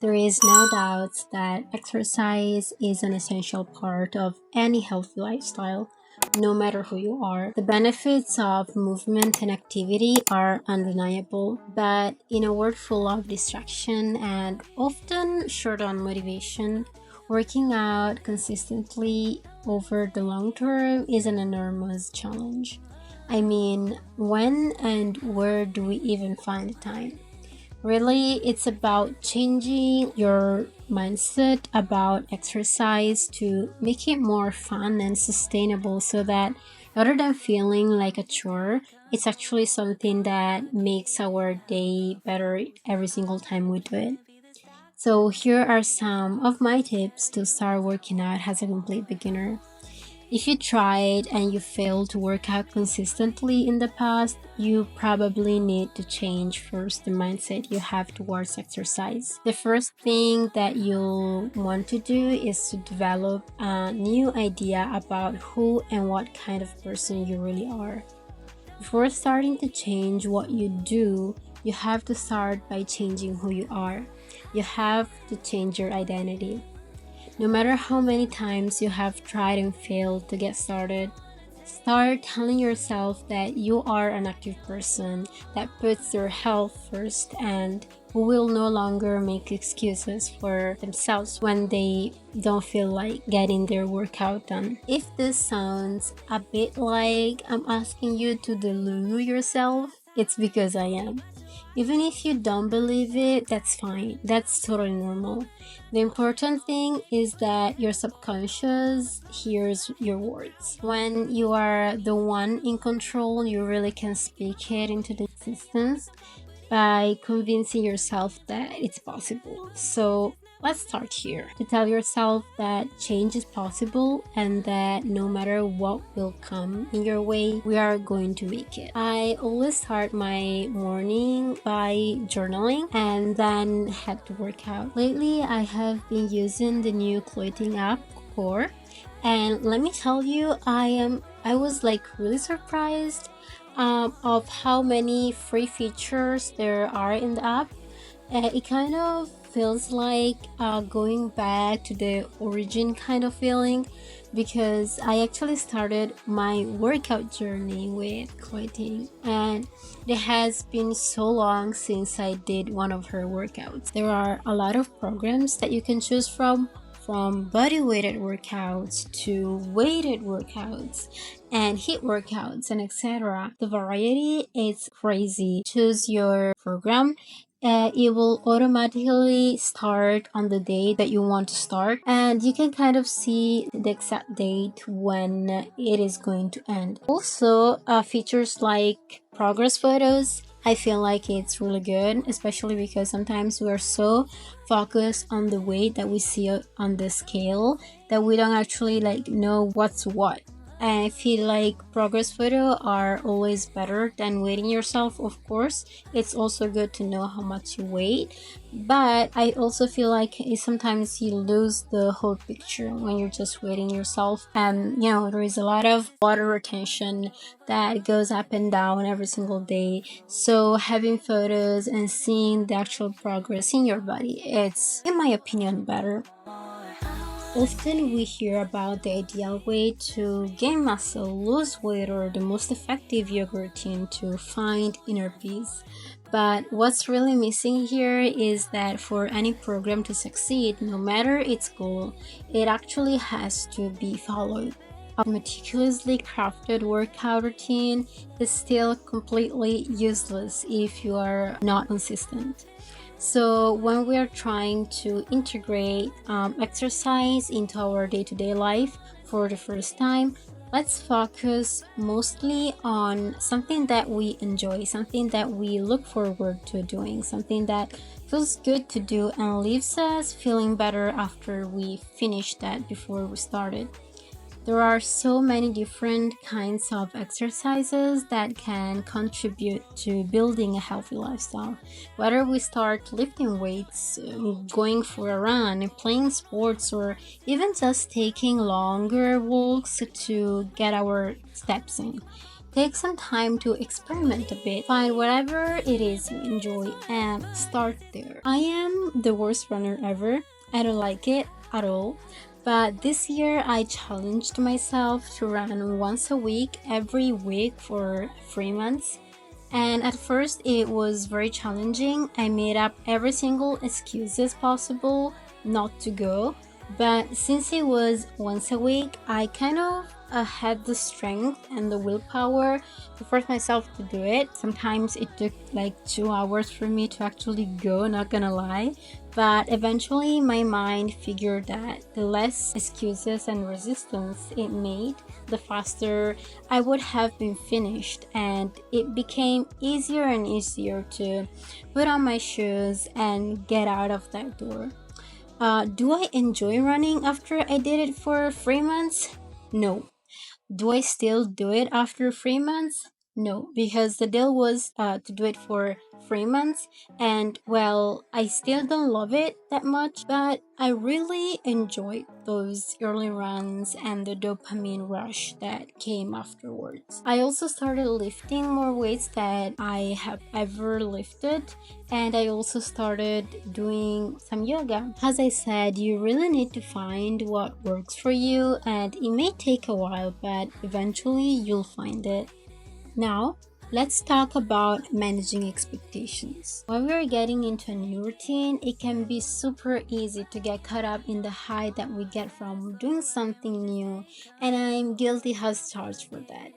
There is no doubt that exercise is an essential part of any healthy lifestyle, no matter who you are. The benefits of movement and activity are undeniable, but in a world full of distraction and often short on motivation, working out consistently over the long term is an enormous challenge. I mean, when and where do we even find the time? Really, it's about changing your mindset about exercise to make it more fun and sustainable so that rather than feeling like a chore, it's actually something that makes our day better every single time we do it. So, here are some of my tips to start working out as a complete beginner. If you tried and you failed to work out consistently in the past, you probably need to change first the mindset you have towards exercise. The first thing that you'll want to do is to develop a new idea about who and what kind of person you really are. Before starting to change what you do, you have to start by changing who you are. You have to change your identity. No matter how many times you have tried and failed to get started, start telling yourself that you are an active person that puts your health first and who will no longer make excuses for themselves when they don't feel like getting their workout done. If this sounds a bit like I'm asking you to delude yourself, it's because I am. Even if you don't believe it, that's fine. That's totally normal. The important thing is that your subconscious hears your words. When you are the one in control, you really can speak it into the existence by convincing yourself that it's possible. So let's start here. To tell yourself that change is possible and that no matter what will come in your way, we are going to make it. I always start my morning by journaling and then head to work out. Lately, I have been using the new clothing app Core, and let me tell you, I was like really surprised of how many free features there are in the app. It kind of feels like going back to the origin kind of feeling because I actually started my workout journey with clothing, and it has been so long since I did one of her workouts. There are a lot of programs that you can choose from body weighted workouts to weighted workouts and HIIT workouts and etc. The variety is crazy. Choose your program. It will automatically start on the day that you want to start, and you can kind of see the exact date when it is going to end. Also, features like progress photos, I feel like it's really good, especially because sometimes we're so focused on the weight that we see on the scale that we don't actually like know what's what. And I feel like progress photo are always better than weighing yourself. Of course, it's also good to know how much you weigh, but I also feel like sometimes you lose the whole picture when you're just weighing yourself. And there is a lot of water retention that goes up and down every single day. So having photos and seeing the actual progress in your body, it's, in my opinion, better. Often we hear about the ideal way to gain muscle, lose weight, or the most effective yoga routine to find inner peace. But what's really missing here is that for any program to succeed, no matter its goal, it actually has to be followed. A meticulously crafted workout routine is still completely useless if you are not consistent. So when we are trying to integrate exercise into our day-to-day life for the first time, let's focus mostly on something that we enjoy, something that we look forward to doing, something that feels good to do and leaves us feeling better after we finish that before we started. There are so many different kinds of exercises that can contribute to building a healthy lifestyle. Whether we start lifting weights, going for a run, playing sports, or even just taking longer walks to get our steps in. Take some time to experiment a bit. Find whatever it is you enjoy and start there. I am the worst runner ever. I don't like it at all. But this year I challenged myself to run once a week, every week for 3 months. And at first it was very challenging. I made up every single excuses possible not to go. But since it was once a week, I kind of had the strength and the willpower to force myself to do it. Sometimes it took like 2 hours for me to actually go, not gonna lie. But eventually my mind figured that the less excuses and resistance it made, the faster I would have been finished, and it became easier and easier to put on my shoes and get out of that door. Do I enjoy running after I did it for 3 months? No. Do I still do it after 3 months? No, because the deal was to do it for 3 months, and well, I still don't love it that much, but I really enjoyed those early runs and the dopamine rush that came afterwards. I also started lifting more weights that I have ever lifted, and I also started doing some yoga. As I said, you really need to find what works for you, and it may take a while, but eventually you'll find it. Now, let's talk about managing expectations. When we're getting into a new routine, it can be super easy to get caught up in the high that we get from doing something new, and I'm guilty as charged for that.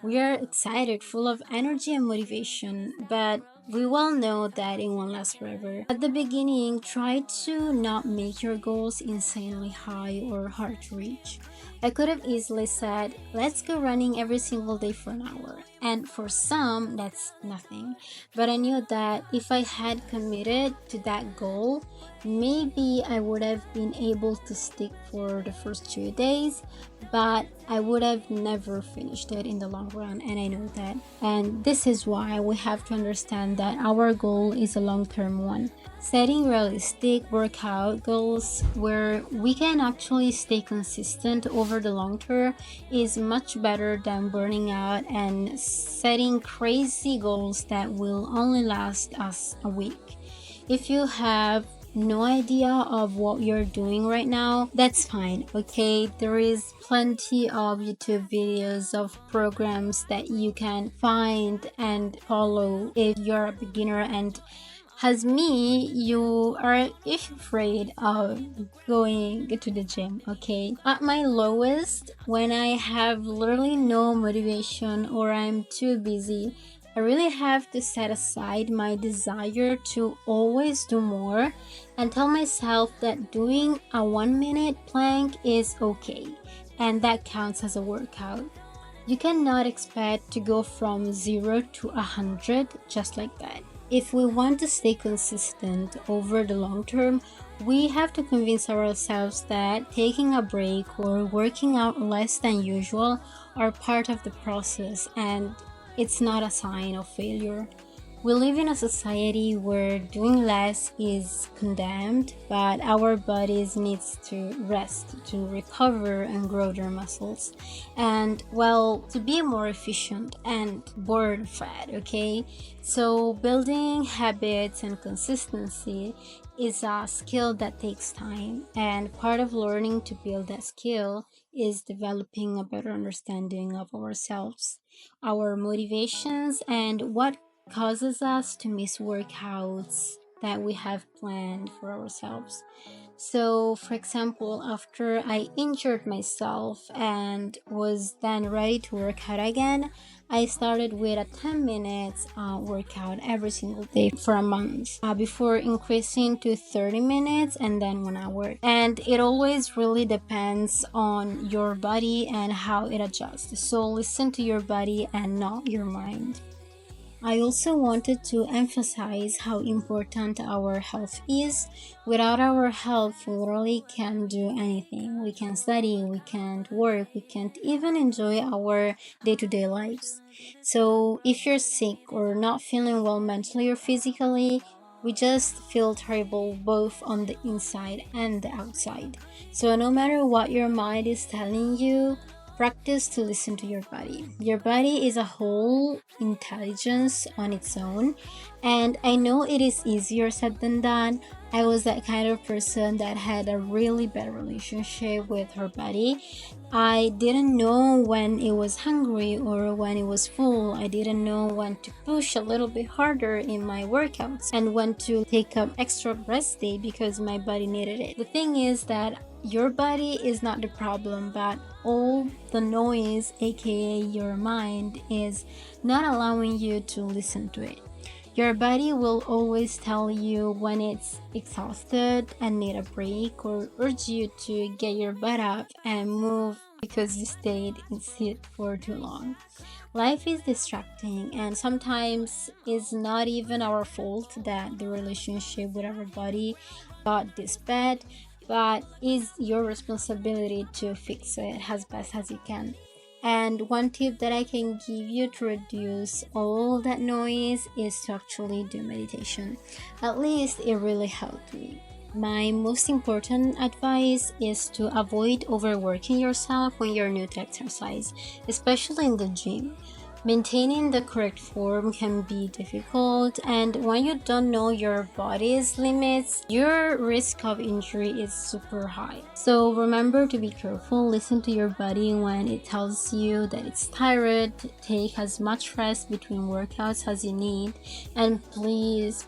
We are excited, full of energy and motivation, but we well know that it won't last forever. At the beginning, try to not make your goals insanely high or hard to reach. I could have easily said, let's go running every single day for an hour. And for some, that's nothing. But I knew that if I had committed to that goal, maybe I would have been able to stick for the first 2 days, but I would have never finished it in the long run, and I know that. And this is why we have to understand that our goal is a long-term one. Setting realistic workout goals where we can actually stay consistent over the long term is much better than burning out and setting crazy goals that will only last us a week. If you have no idea of what you're doing right now, that's fine, okay? There is plenty of YouTube videos of programs that you can find and follow if you're a beginner, and as me, you are afraid of going to the gym, okay? At my lowest, when I have literally no motivation or I'm too busy, I really have to set aside my desire to always do more and tell myself that doing a 1 minute plank is okay, and that counts as a workout. You cannot expect to go from 0 to 100 just like that. If we want to stay consistent over the long term, we have to convince ourselves that taking a break or working out less than usual are part of the process, and it's not a sign of failure. We live in a society where doing less is condemned, but our bodies needs to rest, to recover and grow their muscles. And well, to be more efficient and burn fat, okay? So building habits and consistency is a skill that takes time, and part of learning to build that skill is developing a better understanding of ourselves, our motivations, and what causes us to miss workouts that we have planned for ourselves. So, for example, after I injured myself and was then ready to work out again, I started with a 10 minutes workout every single day for a month before increasing to 30 minutes and then 1 hour. And it always really depends on your body and how it adjusts. So, listen to your body and not your mind. I also wanted to emphasize how important our health is. Without our health, we literally can't do anything. We can't study, we can't work, we can't even enjoy our day to day lives. So, if you're sick or not feeling well mentally or physically, we just feel terrible both on the inside and the outside. So, no matter what your mind is telling you, Practice to listen to your body. Your body is a whole intelligence on its own, and I know it is easier said than done. I was that kind of person that had a really bad relationship with her body. I didn't know when it was hungry or when it was full. I didn't know when to push a little bit harder in my workouts and when to take up extra rest day because my body needed it. The thing is that your body is not the problem, but all the noise, aka your mind, is not allowing you to listen to it. Your body will always tell you when it's exhausted and need a break, or urge you to get your butt up and move because you stayed in seat for too long. Life is distracting, and sometimes it's not even our fault that the relationship with our body got this bad, but it's your responsibility to fix it as best as you can. And one tip that I can give you to reduce all that noise is to actually do meditation. At least it really helped me. My most important advice is to avoid overworking yourself when you're new to exercise, especially in the gym. Maintaining the correct form can be difficult, and when you don't know your body's limits, your risk of injury is super high. So remember to be careful, listen to your body when it tells you that it's tired, take as much rest between workouts as you need, and please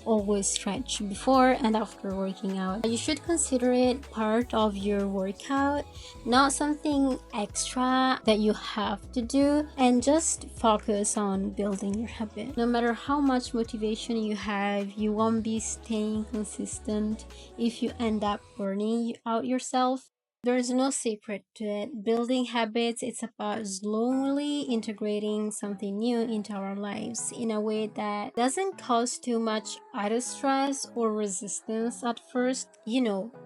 always stretch before and after working out. You should consider it part of your workout, not something extra that you have to do, and just focus on building your habit. No matter how much motivation you have, you won't be staying consistent if you end up burning out yourself. There's no secret to it. Building habits, it's about slowly integrating something new into our lives in a way that doesn't cause too much either stress or resistance at first.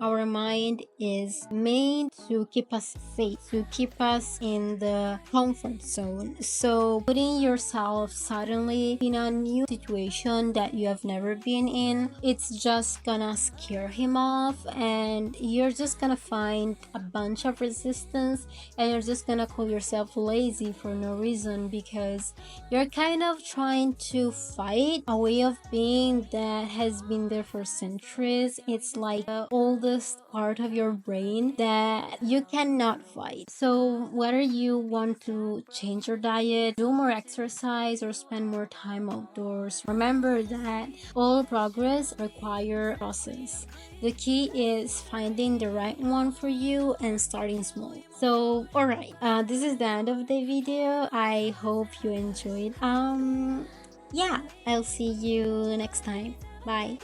Our mind is made to keep us safe, to keep us in the comfort zone. So putting yourself suddenly in a new situation that you have never been in, it's just gonna scare him off, and you're just gonna find a bunch of resistance, and you're just gonna call yourself lazy for no reason because you're kind of trying to fight a way of being that has been there for centuries. It's like the oldest part of your brain that you cannot fight. So whether you want to change your diet, do more exercise, or spend more time outdoors, remember that all progress requires process. The key is finding the right one for you and starting small. So, alright, this is the end of the video. I hope you enjoyed. Yeah, I'll see you next time. Bye.